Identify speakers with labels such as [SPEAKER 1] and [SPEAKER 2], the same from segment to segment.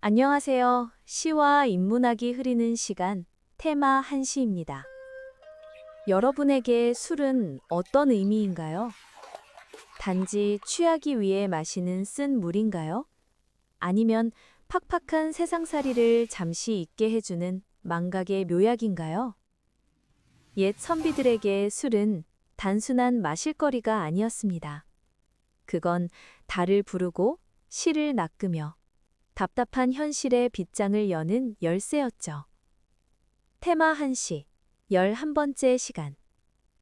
[SPEAKER 1] 안녕하세요. 시와 인문학이 흐리는 시간, 테마 한시입니다. 여러분에게 술은 어떤 의미인가요? 단지 취하기 위해 마시는 쓴 물인가요? 아니면 팍팍한 세상살이를 잠시 잊게 해주는 망각의 묘약인가요? 옛 선비들에게 술은 단순한 마실거리가 아니었습니다. 그건 달을 부르고 시를 낚으며 답답한 현실의 빗장을 여는 열쇠였죠. 테마 한시, 11번째 시간.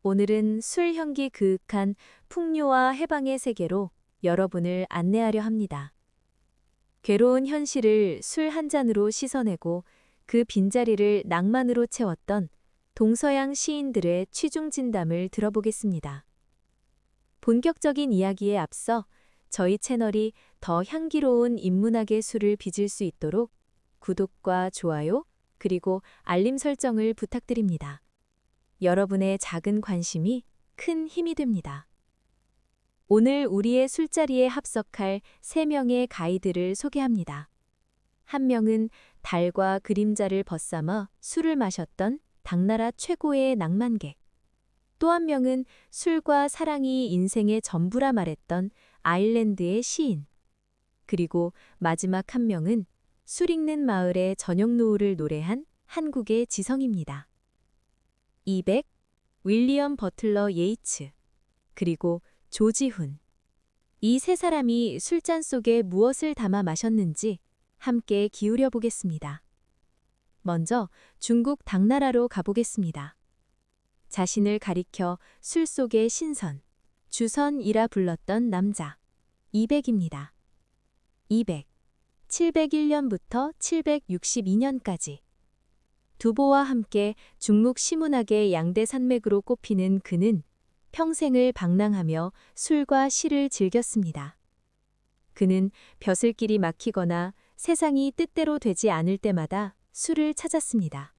[SPEAKER 1] 오늘은 술 향기 그윽한 풍류와 해방의 세계로 여러분을 안내하려 합니다. 괴로운 현실을 술 한 잔으로 씻어내고 그 빈자리를 낭만으로 채웠던 동서양 시인들의 취중 진담을 들어보겠습니다. 본격적인 이야기에 앞서 저희 채널이 더 향기로운 인문학의 술을 빚을 수 있도록 구독과 좋아요, 그리고 알림 설정을 부탁드립니다. 여러분의 작은 관심이 큰 힘이 됩니다. 오늘 우리의 술자리에 합석할 3명의 가이드를 소개합니다. 한 명은 달과 그림자를 벗삼아 술을 마셨던 당나라 최고의 낭만객. 또 한 명은 술과 사랑이 인생의 전부라 말했던 아일랜드의 시인. 그리고 마지막 한 명은 술 읽는 마을의 저녁 노을을 노래한 한국의 지성입니다. 200, 윌리엄 버틀러 예이츠, 그리고 조지훈. 이 세 사람이 술잔 속에 무엇을 담아 마셨는지 함께 기울여 보겠습니다. 먼저 중국 당나라로 가보겠습니다. 자신을 가리켜 술 속의 신선, 주선이라 불렀던 남자, 200입니다. 200, 701년부터 762년까지. 두보와 함께 중국 시문학의 양대 산맥으로 꼽히는 그는 평생을 방랑하며 술과 시를 즐겼습니다. 그는 벼슬길이 막히거나 세상이 뜻대로 되지 않을 때마다 술을 찾았습니다.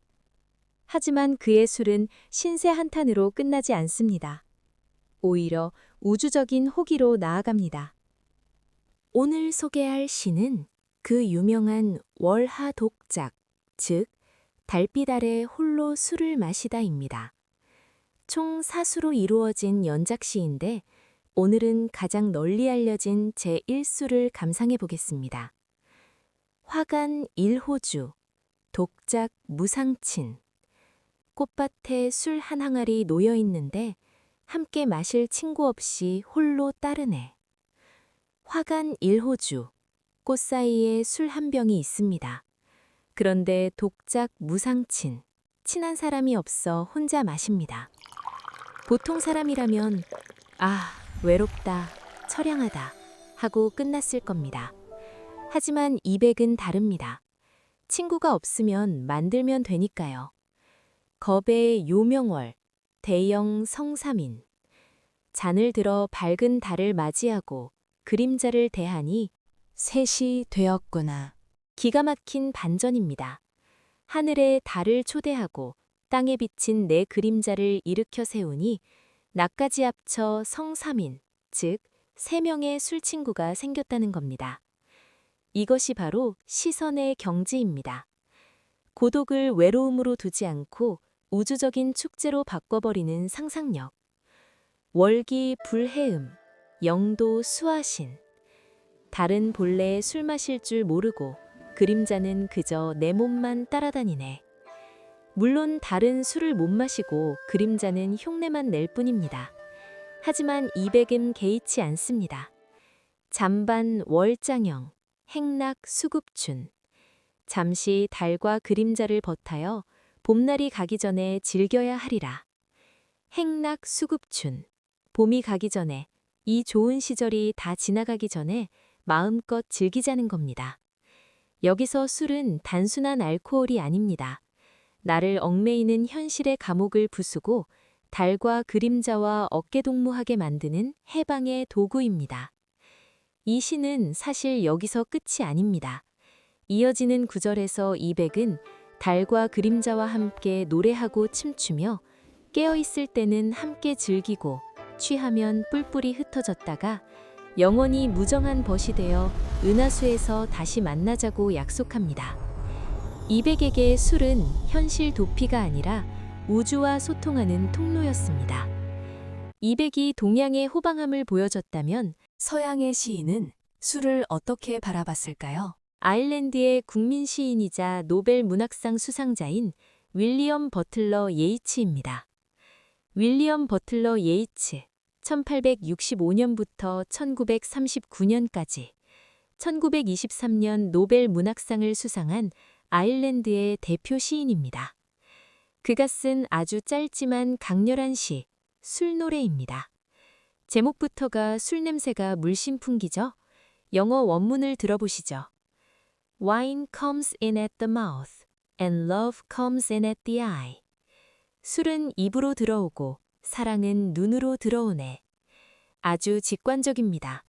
[SPEAKER 1] 하지만 그의 술은 신세 한탄으로 끝나지 않습니다. 오히려 우주적인 호기로 나아갑니다. 오늘 소개할 시는 그 유명한 월하독작, 즉 달빛 아래 홀로 술을 마시다입니다. 총 4수로 이루어진 연작시인데 오늘은 가장 널리 알려진 제1수를 감상해 보겠습니다. 화간 일호주, 독작 무상친. 꽃밭에 술 한 항아리 놓여 있는데 함께 마실 친구 없이 홀로 따르네. 화간 일호주, 꽃 사이에 술 한 병이 있습니다. 그런데 독작 무상친, 친한 사람이 없어 혼자 마십니다. 보통 사람이라면 아, 외롭다, 처량하다 하고 끝났을 겁니다. 하지만 200은 다릅니다. 친구가 없으면 만들면 되니까요. 겁의 요명월, 대영 성삼인. 잔을 들어 밝은 달을 맞이하고 그림자를 대하니 셋이 되었구나. 기가 막힌 반전입니다. 하늘에 달을 초대하고 땅에 비친 내 그림자를 일으켜 세우니 나까지 합쳐 성삼인, 즉 3명의 술친구가 생겼다는 겁니다. 이것이 바로 시선의 경지입니다. 고독을 외로움으로 두지 않고 우주적인 축제로 바꿔버리는 상상력. 월기 불해음, 영도 수화신. 달은 본래 술 마실 줄 모르고 그림자는 그저 내 몸만 따라다니네. 물론 달은 술을 못 마시고 그림자는 흉내만 낼 뿐입니다. 하지만 200은 개의치 않습니다. 잠반 월장형, 행락 수급춘. 잠시 달과 그림자를 버타여 봄날이 가기 전에 즐겨야 하리라. 행락 수급춘. 봄이 가기 전에, 이 좋은 시절이 다 지나가기 전에 마음껏 즐기자는 겁니다. 여기서 술은 단순한 알코올이 아닙니다. 나를 얽매이는 현실의 감옥을 부수고 달과 그림자와 어깨동무하게 만드는 해방의 도구입니다. 이 시는 사실 여기서 끝이 아닙니다. 이어지는 구절에서 200은 달과 그림자와 함께 노래하고 춤추며 깨어있을 때는 함께 즐기고 취하면 뿔뿔이 흩어졌다가 영원히 무정한 벗이 되어 은하수에서 다시 만나자고 약속합니다. 200에게 술은 현실 도피가 아니라 우주와 소통하는 통로였습니다. 200이 동양의 호방함을 보여줬다면 서양의 시인은 술을 어떻게 바라봤을까요? 아일랜드의 국민 시인이자 노벨 문학상 수상자인 윌리엄 버틀러 예이츠입니다. 윌리엄 버틀러 예이츠, 1865년부터 1939년까지 1923년 노벨 문학상을 수상한 아일랜드의 대표 시인입니다. 그가 쓴 아주 짧지만 강렬한 시, 술노래입니다. 제목부터가 술 냄새가 물씬 풍기죠? 영어 원문을 들어보시죠. Wine comes in at the mouth, and love comes in at the eye. 술은 입으로 들어오고 사랑은 눈으로 들어오네. 아주 직관적입니다.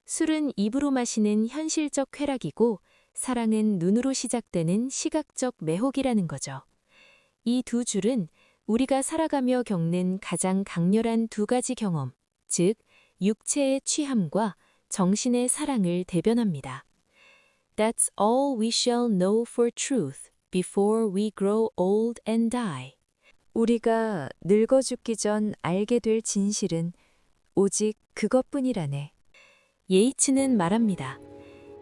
[SPEAKER 1] 술은 입으로 마시는 현실적 쾌락이고 사랑은 눈으로 시작되는 시각적 매혹이라는 거죠. 이 두 줄은 우리가 살아가며 겪는 가장 강렬한 두 가지 경험, 즉 육체의 취함과 정신의 사랑을 대변합니다. That's all we shall know for truth before we grow old and die. 우리가 늙어 죽기 전 알게 될 진실은 오직 그것뿐이라네. 예이츠는 말합니다.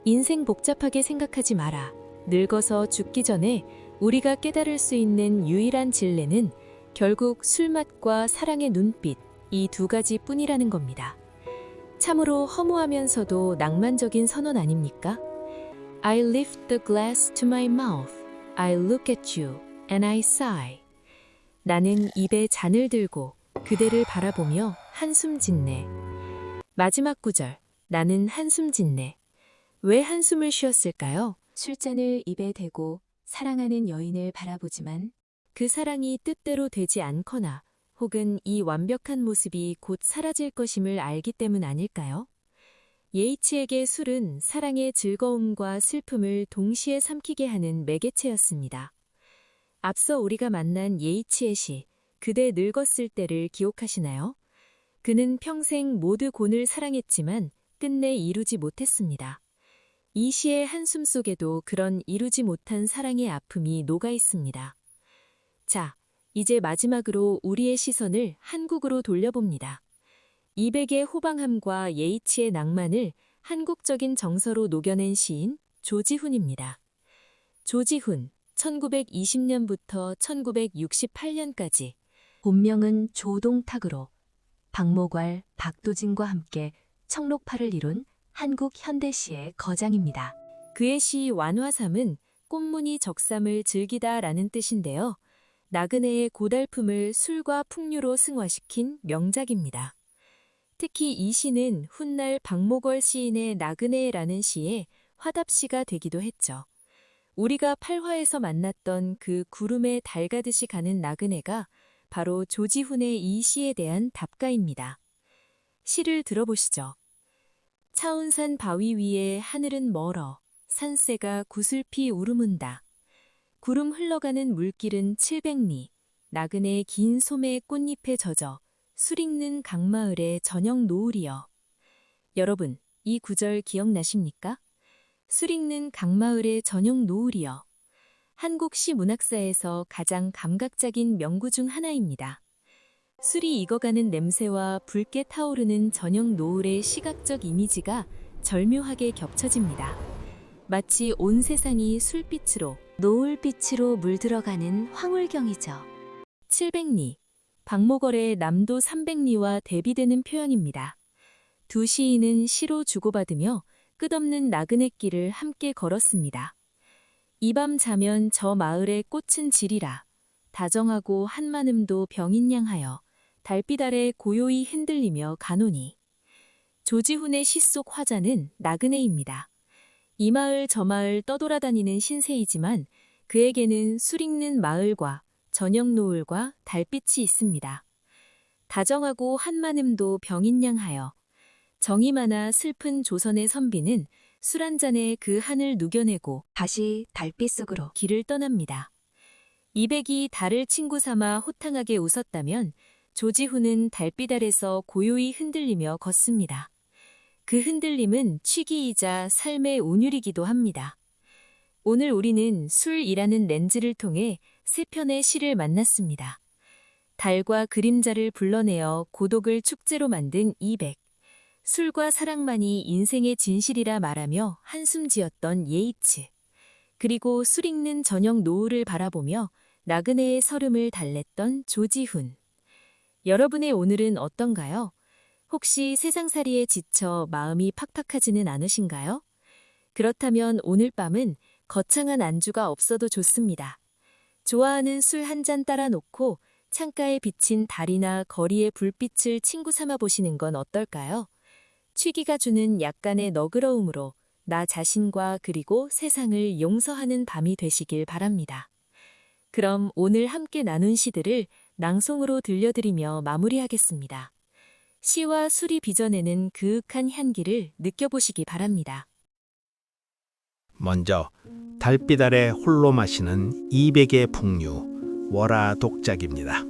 [SPEAKER 1] 인생 복잡하게 생각하지 마라. 늙어서 죽기 전에 우리가 깨달을 수 있는 유일한 진리는 결국 술맛과 사랑의 눈빛, 이 두 가지뿐이라는 겁니다. 참으로 허무하면서도 낭만적인 선언 아닙니까? I lift the glass to my mouth. I look at you and I sigh. 나는 입에 잔을 들고 그대를 바라보며 한숨 짓네. 마지막 구절, 나는 한숨 짓네. 왜 한숨을 쉬었을까요? 술잔을 입에 대고 사랑하는 여인을 바라보지만 그 사랑이 뜻대로 되지 않거나 혹은 이 완벽한 모습이 곧 사라질 것임을 알기 때문 아닐까요? 예이츠에게 술은 사랑의 즐거움과 슬픔을 동시에 삼키게 하는 매개체였습니다. 앞서 우리가 만난 예이츠의 시, 그대 늙었을 때를 기억하시나요? 그는 평생 모두 곤을 사랑했지만 끝내 이루지 못했습니다. 이 시의 한숨 속에도 그런 이루지 못한 사랑의 아픔이 녹아 있습니다. 자, 이제 마지막으로 우리의 시선을 한국으로 돌려봅니다. 200의 호방함과 예이츠의 낭만을 한국적인 정서로 녹여낸 시인 조지훈입니다. 조지훈, 1920년부터 1968년까지 본명은 조동탁으로 박모괄, 박도진과 함께 청록파를 이룬 한국 현대시의 거장입니다. 그의 시 완화삼은 꽃무늬 적삼을 즐기다 라는 뜻인데요. 나그네의 고달픔을 술과 풍류로 승화시킨 명작입니다. 특히 이 시는 훗날 박모걸 시인의 나그네라는 시에 화답시가 되기도 했죠. 우리가 팔화에서 만났던 그 구름에 달 가듯이 가는 나그네가 바로 조지훈의 이 시에 대한 답가입니다. 시를 들어보시죠. 차운산 바위 위에 하늘은 멀어 산새가 구슬피 울음은다. 구름 흘러가는 물길은 700리, 나그네 긴 소매 꽃잎에 젖어 술 익는 강마을의 저녁 노을이여. 여러분, 이 구절 기억나십니까? 술 익는 강마을의 저녁 노을이여. 한국 시 문학사에서 가장 감각적인 명구 중 하나입니다. 술이 익어가는 냄새와 붉게 타오르는 저녁 노을의 시각적 이미지가 절묘하게 겹쳐집니다. 마치 온 세상이 술빛으로, 노을빛으로 물들어가는 황홀경이죠. 700리, 박모걸의 남도 300리와 대비되는 표현입니다. 두 시인은 시로 주고받으며 끝없는 나그네길을 함께 걸었습니다. 이 밤 자면 저 마을의 꽃은 지리라. 다정하고 한마음도 병인양하여 달빛 아래 고요히 흔들리며 가노니. 조지훈의 시 속 화자는 나그네입니다. 이 마을 저 마을 떠돌아다니는 신세이지만 그에게는 술 익는 마을과 저녁 노을과 달빛이 있습니다. 다정하고 한마음도 병인양하여 정이 많아 슬픈 조선의 선비는 술 한 잔에 그 한을 누겨내고 다시 달빛 속으로 길을 떠납니다. 200이 달을 친구 삼아 호탕하게 웃었다면 조지훈은 달빛 아래서 고요히 흔들리며 걷습니다. 그 흔들림은 취기이자 삶의 온율이기도 합니다. 오늘 우리는 술이라는 렌즈를 통해 세 편의 시를 만났습니다. 달과 그림자를 불러내어 고독을 축제로 만든 이백. 술과 사랑만이 인생의 진실이라 말하며 한숨 지었던 예이츠. 그리고 술 읽는 저녁 노을을 바라보며 나그네의 설움을 달랬던 조지훈. 여러분의 오늘은 어떤가요? 혹시 세상살이에 지쳐 마음이 팍팍하지는 않으신가요? 그렇다면 오늘 밤은 거창한 안주가 없어도 좋습니다. 좋아하는 술 한 잔 따라 놓고 창가에 비친 달이나 거리의 불빛을 친구 삼아 보시는 건 어떨까요? 취기가 주는 약간의 너그러움으로 나 자신과 그리고 세상을 용서하는 밤이 되시길 바랍니다. 그럼 오늘 함께 나눈 시들을 낭송으로 들려드리며 마무리하겠습니다. 시와 술이 빚어내는 그윽한 향기를 느껴보시기 바랍니다.
[SPEAKER 2] 먼저 달빛 아래 홀로 마시는 이백의 풍류 월화 독작입니다.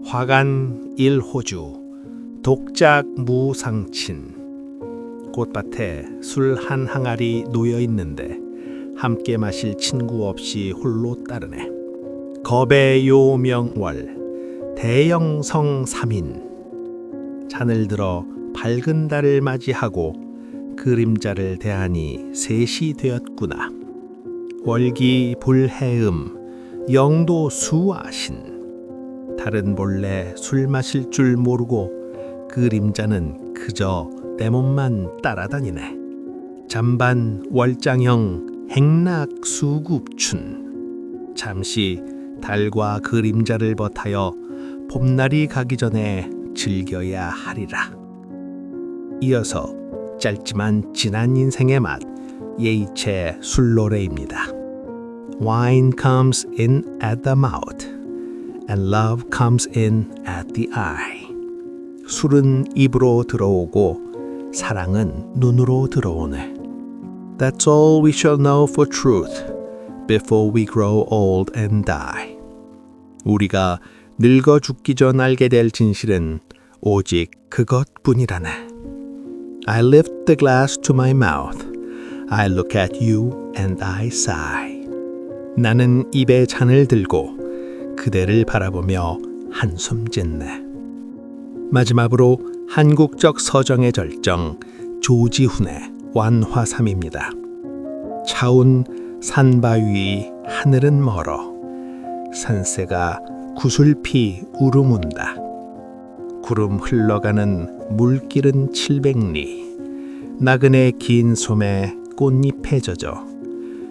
[SPEAKER 2] 화간 일호주 독작 무상친. 꽃밭에 술 한 항아리 놓여 있는데 함께 마실 친구 없이 홀로 따르네. 겁의 요명월 대영성 3인. 잔을 들어 밝은 달을 맞이하고 그림자를 대하니 셋이 되었구나. 월기 불해음 영도 수아신. 달은 본래 술 마실 줄 모르고 그림자는 그저 내 몸만 따라다니네. 잠반 월장형 행락 수굽춘. 잠시 달과 그림자를 버타여 봄날이 가기 전에 즐겨야 하리라. 이어서 짧지만 진한 인생의 맛 예이체의 술노래입니다. Wine comes in at the mouth and love comes in at the eye. 술은 입으로 들어오고 사랑은 눈으로 들어오네. That's all we shall know for truth before we grow old and die. 우리가 늙어 죽기 전 알게 될 진실은 오직 그것뿐이라네. I lift the glass to my mouth. I look at you and I sigh. 나는 입에 잔을 들고 그대를 바라보며 한숨 짓네. 마지막으로 한국적 서정의 절정 조지훈의 완화삼입니다. 차운 산바위 하늘은 멀어 산새가 구슬피 울음운다. 구름 흘러가는 물길은 700리. 나그네 긴 솜에 꽃잎에 젖어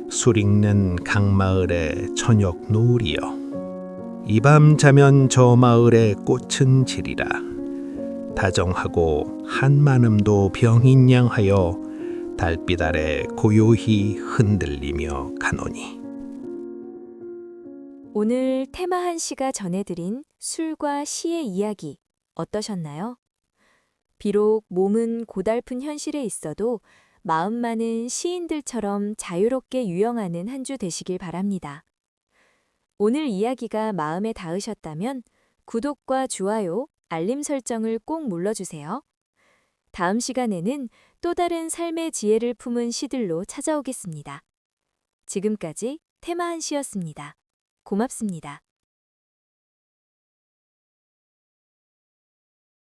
[SPEAKER 2] 술 읽는 강마을의 저녁 노을이여. 이 밤 자면 저 마을의 꽃은 지리라. 다정하고 한마음도 병인양하여 달빛 아래 고요히 흔들리며 가노니.
[SPEAKER 1] 오늘 테마 한 시가 전해드린 술과 시의 이야기 어떠셨나요? 비록 몸은 고달픈 현실에 있어도 마음만은 시인들처럼 자유롭게 유영하는 한 주 되시길 바랍니다. 오늘 이야기가 마음에 닿으셨다면 구독과 좋아요, 알림 설정을 꼭 눌러주세요. 다음 시간에는 또 다른 삶의 지혜를 품은 시들로 찾아오겠습니다. 지금까지 테마 한 시였습니다. 고맙습니다.